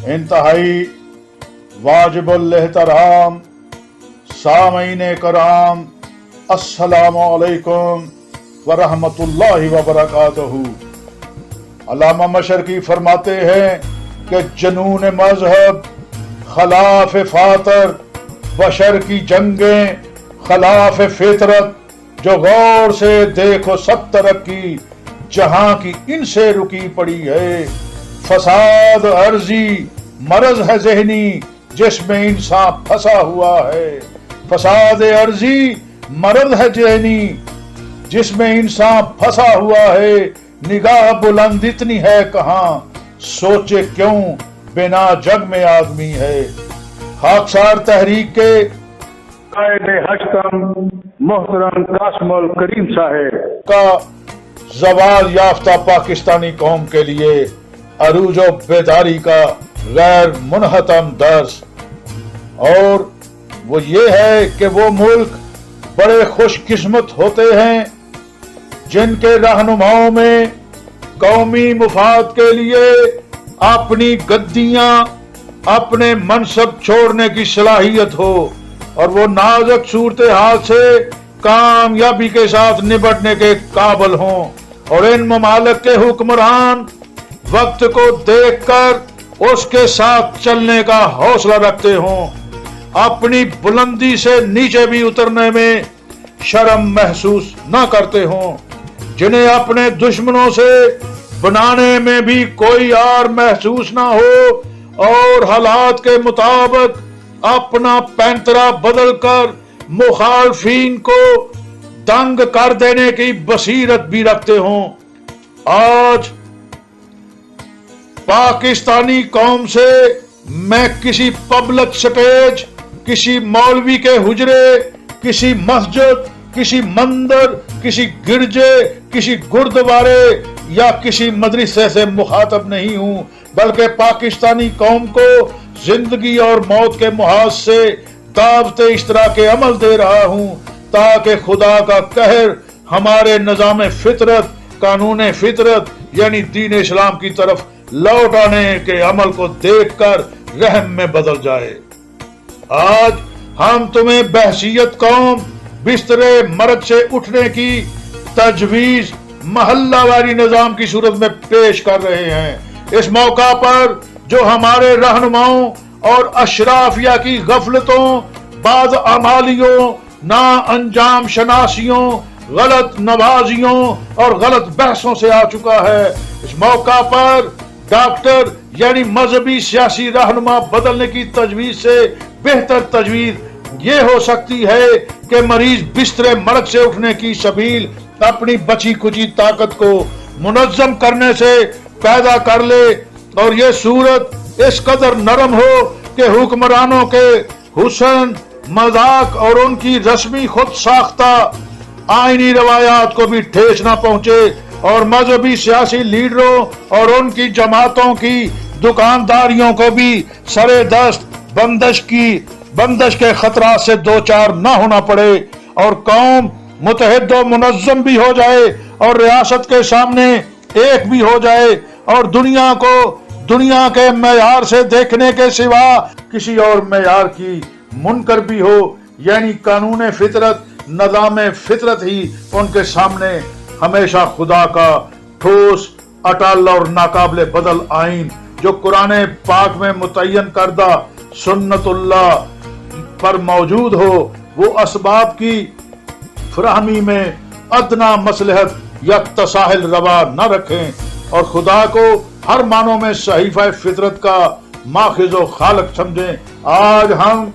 इंतहाई वाजिबुल एहतराम सामीन कराम, अस्सलामु अलैकुम व रहमतुल्लाहि व बरकातहू। अल्लामा मशरकी फरमाते हैं कि जनून मजहब खिलाफ फातर, बशर की जंगें खिलाफ फितरत, जो गौर से देखो सब तरक्की जहां की इनसे रुकी पड़ी है। फसाद अर्जी मरज है जहनी जिसमें इंसान फंसा हुआ है। फसाद अर्जी मरज है जहनी जिसमें इंसान फंसा हुआ है। निगाह बुलंद इतनी है कहाँ, सोचे क्यों बिना जग में आदमी है। खाकसार तहरीक के कायदे हशकम मोहतरम कासिमुल करीम साहब का जवाल याफ्ता पाकिस्तानी कौम के लिए अरूज व बेदारी का गैर मुनहतम दर्स, और वो ये है कि वो मुल्क बड़े खुशकिस्मत होते हैं जिनके रहनुमाओं में कौमी मुफाद के लिए अपनी गद्दियां, अपने मनसब छोड़ने की सलाहियत हो और वो नाजुक सूरत हाल से कामयाबी के साथ निपटने के काबिल हों, और इन ममालिक के हुक्मरान वक्त को देखकर उसके साथ चलने का हौसला रखते हों, अपनी बुलंदी से नीचे भी उतरने में शर्म महसूस न करते हों, जिन्हें अपने दुश्मनों से बनाने में भी कोई आर महसूस ना हो और हालात के मुताबिक अपना पैंतरा बदलकर मुखालफीन को दंग कर देने की बसीरत भी रखते हों। आज पाकिस्तानी कौम से मैं किसी पब्लिक स्टेज, किसी मौलवी के हुजरे, किसी मस्जिद, किसी मंदिर, किसी गिरजे, किसी गुरुद्वारे या किसी मदरसे से मुखातब नहीं हूं, बल्कि पाकिस्तानी कौम को जिंदगी और मौत के मुहाज से दावत इश्तरा के अमल दे रहा हूं, ताकि खुदा का कहर हमारे निजाम फितरत, कानून फितरत यानी दीन इस्लाम की तरफ लौट आने के अमल को देखकर रहम में बदल जाए। आज हम तुम्हें बहसीयत कौम बिस्तरे मर्द से उठने की तजवीज महल्लावारी निजाम की सूरत में पेश कर रहे हैं। इस मौका पर जो हमारे रहनुमाओं और अशराफिया की गफलतों, बाद अमालियों, ना अंजाम शनासियों, गलत नवाजियों और गलत बहसों से आ चुका है, इस मौका पर डॉक्टर यानी मजहबी सियासी रहनुमा बदलने की तजवीज से बेहतर तजवीज ये हो सकती है कि मरीज बिस्तरे मर्द से उठने की सबील अपनी बची खुची ताकत को मुनज्जम करने से पैदा कर ले, और ये सूरत इस कदर नरम हो कि हुक्मरानों के हुस्न, मजाक और उनकी रस्मी खुद साख्ता आईनी रवायात को भी ठेस न पहुंचे, और मजहबी सियासी लीडरों और उनकी जमातों की दुकानदारियों को भी सरे दस्त बंदश के खतरा से दो चार न होना पड़े, और कौम मुतहद व मुनज्जम भी हो जाए और रियासत के सामने एक भी हो जाए, और दुनिया को दुनिया के मेयार से देखने के सिवा किसी और मेयार की मुनकर भी हो, यानी कानून फितरत, निज़ाम फितरत ही उनके सामने हमेशा खुदा का ठोस, अटल और नाकाबिले बदल आइन जो कुरान पाक में मुतय्यन करदा सुन्नतुल्लाह पर मौजूद हो, वो असबाब की फराहमी में अदना मसलहत या तसाहिल रवा न रखें, और खुदा को हर मानों में सहीफा फितरत का माखिज व खालक समझें। आज हम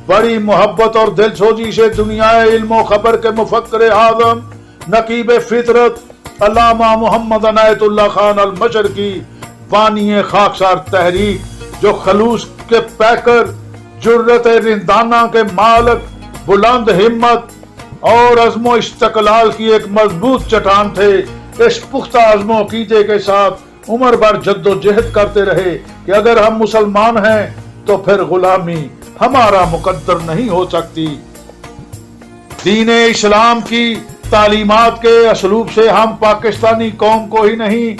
बड़ी मोहब्बत और दिलसोजी से दुनिया इल्म खबर के मुफक्कर आजम, नकीब फितरत अल्लामा मोहम्मद अनायतुल्लाह खान अल मशरकी, बानी खाकसार तहरीक, जो खलूस के पैकर, जुर्रत रिंदाना के मालक, बुलंद हिम्मत और अज़्मो इस्तक़लाल की एक मजबूत चट्टान थे, इस पुख्ता अज़्मो अक़ीदे के साथ उम्र भर जद्दोजहद करते रहे कि अगर हम मुसलमान हैं तो फिर गुलामी हमारा मुकद्दर नहीं हो सकती। दीन इस्लाम की तालीमात के असलूब से हम पाकिस्तानी कौम को ही नहीं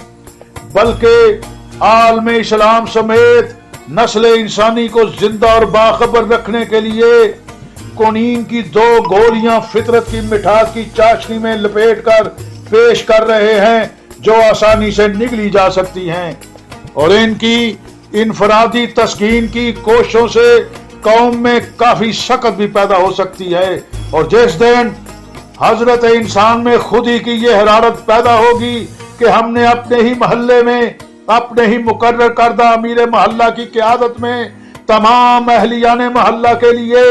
बल्कि आलम इस्लाम समेत नस्ल इंसानी को जिंदा और बाखबर रखने के लिए कोनीन की 2 गोलियां फितरत की मिठास की चाशनी में लपेटकर पेश कर रहे हैं, जो आसानी से निगली जा सकती हैं, और इनकी इनफरादी तस्कीन की कोशिशों से कौम में काफी शकत भी पैदा हो सकती है। और जिस दिन हजरत इंसान में खुद ही की ये हरारत पैदा होगी कि हमने अपने ही मोहल्ले में अपने ही मुकर्रर करदा अमीर मोहल्ला की क़यादत में तमाम अहलियाने मोहल्ला के लिए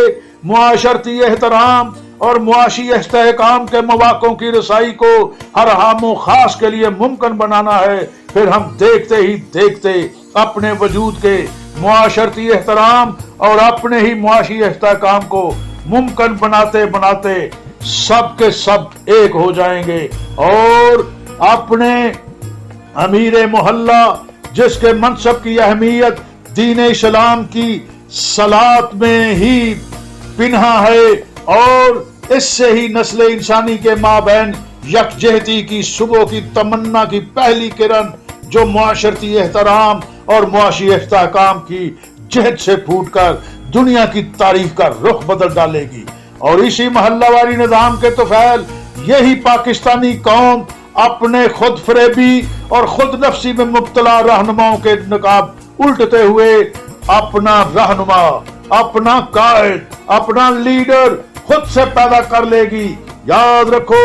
मुआशरती एहतराम और मुआशी इस्तेहकाम के मौक़ों की रसाई को हर हामो खास के लिए मुमकिन बनाना है, फिर हम देखते ही देखते अपने वजूद के मुआशरती एहतराम और अपने ही मुआशी इस्तेहकाम को मुमकिन बनाते बनाते सब के सब एक हो जाएंगे और अपने अमीर मोहल्ला, जिसके मनसब की अहमियत दीन इस्लाम की सलात में ही पिन्हा है, और इससे ही नस्ल इंसानी के माबैन यकजहती की सुबह की तमन्ना की पहली किरण, जो मुआशरती एहतराम और मुआशी इस्तेहकाम की जहद से फूटकर दुनिया की तारीख का रुख बदल डालेगी। और इसी मोहल्लावारी निजाम के तुफैल यही पाकिस्तानी कौम अपने खुद फरेबी और खुद नफ्सी में मुब्तला रहनुमाओं के नकाब उल्टते हुए अपना रहनुमा, अपना कायद, अपना लीडर खुद से पैदा कर लेगी। याद रखो,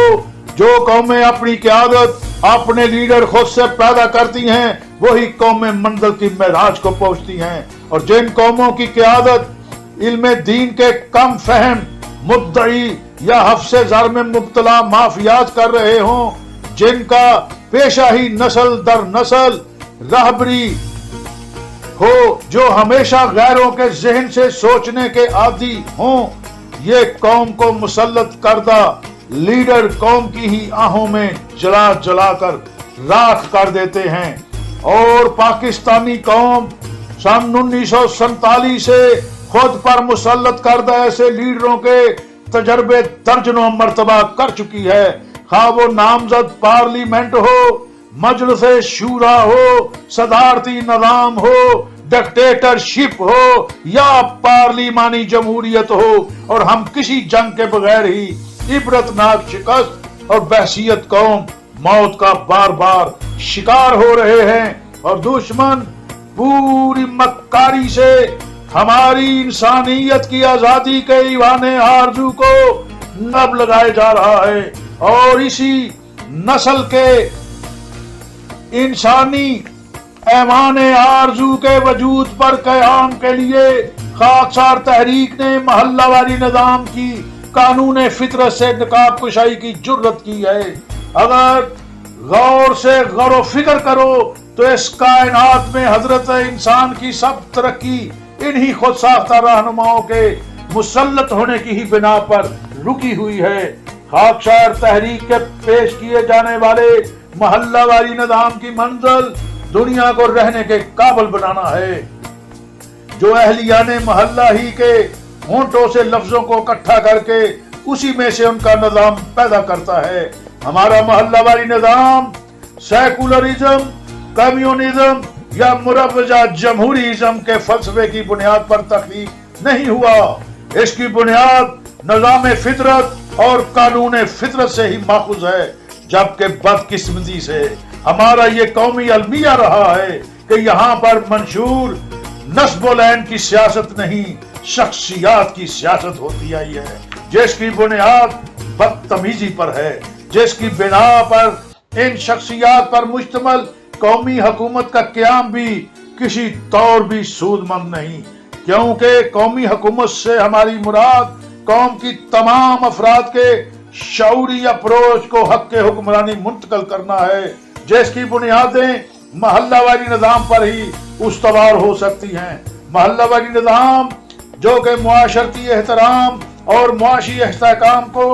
जो कौमें अपनी क़यादत अपने लीडर खुद से पैदा करती हैं, वही कौमें मंजिल की महराज को पहुंचती हैं। और जिन कौमों की क़यादत इल्म दीन के कम फहम मुद्दई या हफ्से ज़र में मुब्तला माफियात कर रहे हों, जिनका पेशा ही नस्ल दर नस्ल रहबरी हो, जो हमेशा गैरों के जहन से सोचने के आदी हों, ये कौम को मुसल्लत करदा लीडर कौम की ही आहों में जला जला कर राख कर देते हैं। और पाकिस्तानी कौम सन 1947 से खुद पर मुसल्लत करदा ऐसे लीडरों के तजर्बे दर्जनों मर्तबा कर चुकी है, खा वो नामजद पार्लियामेंट हो, मजलिस शूरा हो, सदारती निजाम हो, डिक्टेटरशिप हो या पार्लिमानी जमहूरियत हो, और हम किसी जंग के बगैर ही इबरतनाक शिकस्त और बहसियत कौम मौत का बार बार शिकार हो रहे हैं। और दुश्मन पूरी मक्कारी से हमारी इंसानियत की आजादी के ईवाने आरजू को नब लगाए जा रहा है, और इसी नस्ल के इंसानी ऐवाने आरजू के वजूद पर कयाम के लिए खाकसार तहरीक ने मोहल्लावारी निजाम की कानून फितरत से नकाब कुशाई की जुर्रत की है। अगर गौर से गौर फिक्र करो तो इस कायनात में हजरत इंसान की सब तरक्की इन्हीं खुद साख्ता रहनुमाओं के मुसल्लत होने की ही बिना पर रुकी हुई है। खाकसार तहरीक के पेश किए जाने वाले मोहल्लावारी निजाम की मंजिल दुनिया को रहने के काबिल बनाना है, जो अहलियाने मोहल्ला ही के होंठों से लफ्जों को इकट्ठा करके उसी में से उनका निजाम पैदा करता है। हमारा मोहल्लावारी निजाम सेकुलरिज्म, कम्युनिज्म या मुरव्वजा जमहूरिज्म के फलसफे की बुनियाद पर तख्लीक नहीं हुआ। इसकी बुनियाद निजाम फितरत और कानून फितरत से ही माखूज है, जबकि बदकिस्मती से हमारा ये कौमी अलमिया रहा है कि यहाँ पर मंशूर नस्बोलैन की सियासत नहीं, शख्सियात की सियासत होती आई है, जिसकी बुनियाद बदतमीजी पर है, जिसकी बिना पर इन शख्सियात पर मुश्तमल कौमी हुकूमत का क़याम भी किसी तौर भी सूदमंद नहीं, क्योंकि कौमी हुकूमत से हमारी मुराद कौम की तमाम अफराद के शऊरी अप्रोच को हक के हुक्मरानी मुंतकिल करना है, जिसकी बुनियादें मोहल्लावारी निजाम पर ही उस्तवार हो सकती हैं। मोहल्लावारी निजाम जो कि मुआशरती एहतराम और मुआशी इस्तेहकाम को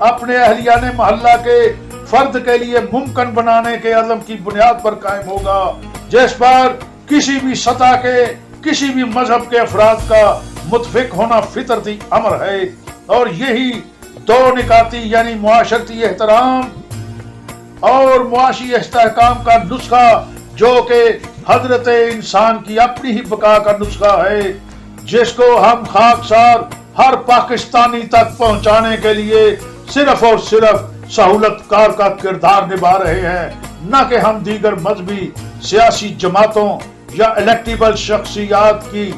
अपने अहलियाने मोहल्ला के फर्द के लिए मुमकिन बनाने के अज़म की बुनियाद पर कायम होगा, जिस पर किसी भी सतह के किसी भी मजहब के अफराद का मुतफिक होना फितरती अमर है। और यही दो निकाती यानी मुआशरती एहतराम और मुआशी इस्तेहकाम का नुस्खा, जो कि حضرت انسان کی اپنی ہی بقا کا نسخہ ہے جس کو ہم خاکسار ہر پاکستانی تک پہنچانے کے لیے صرف اور صرف سہولت کار کا کردار نبھا رہے ہیں، نہ کہ ہم دیگر مذہبی سیاسی جماعتوں یا الیکٹیبل شخصیات کی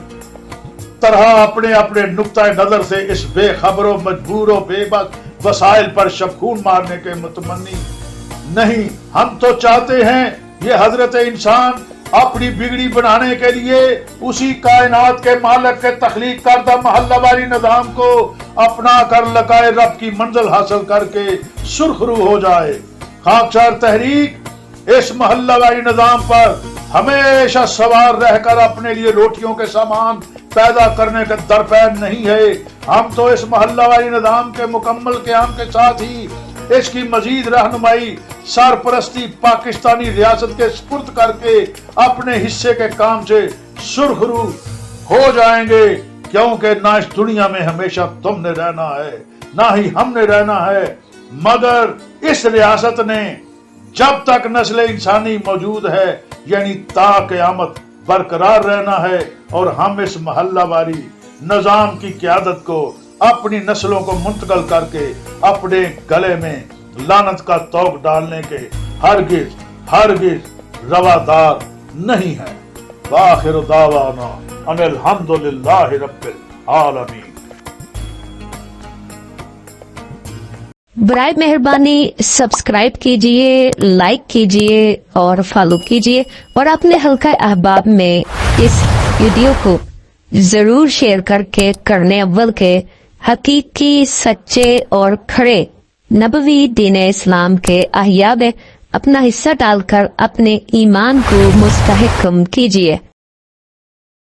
طرح اپنے اپنے نقطۂ نظر سے اس بے خبر و مجبور و بے بس وسائل پر شبخون مارنے کے متمنی نہیں۔ ہم تو چاہتے ہیں یہ حضرت انسان اپنی بگڑی بنانے کے لیے اسی کائنات کے مالک کے تخلیق کردہ محلہ واری نظام کو اپنا کر لقائے رب کی منزل حاصل کر کے سرخرو ہو جائے۔ خاکسار تحریک اس محلہ واری نظام پر ہمیشہ سوار رہ کر اپنے لیے روٹیوں کے سامان پیدا کرنے کے درپید نہیں ہے۔ ہم تو اس محلہ واری نظام کے مکمل قیام کے ساتھ ہی اس کی مزید رہنمائی سرپرستی پاکستانی ریاست کے سپرد کر کے اپنے حصے کے کام سے سرخرو ہو جائیں گے، کیونکہ نہ اس دنیا میں ہمیشہ تم نے رہنا ہے نہ ہی ہم نے رہنا ہے، مگر اس ریاست نے جب تک نسل انسانی موجود ہے یعنی تا قیامت برقرار رہنا ہے، اور ہم اس محلہ واری نظام کی قیادت کو اپنی نسلوں کو منتقل کر کے اپنے گلے میں لعنت کا طوق ڈالنے کے ہرگز روادار نہیں ہیں۔ وآخر دعوانا ان الحمدللہ رب العالمین۔ برائے مہربانی سبسکرائب کیجئے، لائک کیجئے اور فالو کیجئے، اور اپنے حلقہ احباب میں اس ویڈیو کو ضرور شیئر کر کے کرنے اول کے حقیقی، سچے اور کھڑے نبوی دین اسلام کے احیاء میں اپنا حصہ ڈال کر اپنے ایمان کو مستحکم کیجئے۔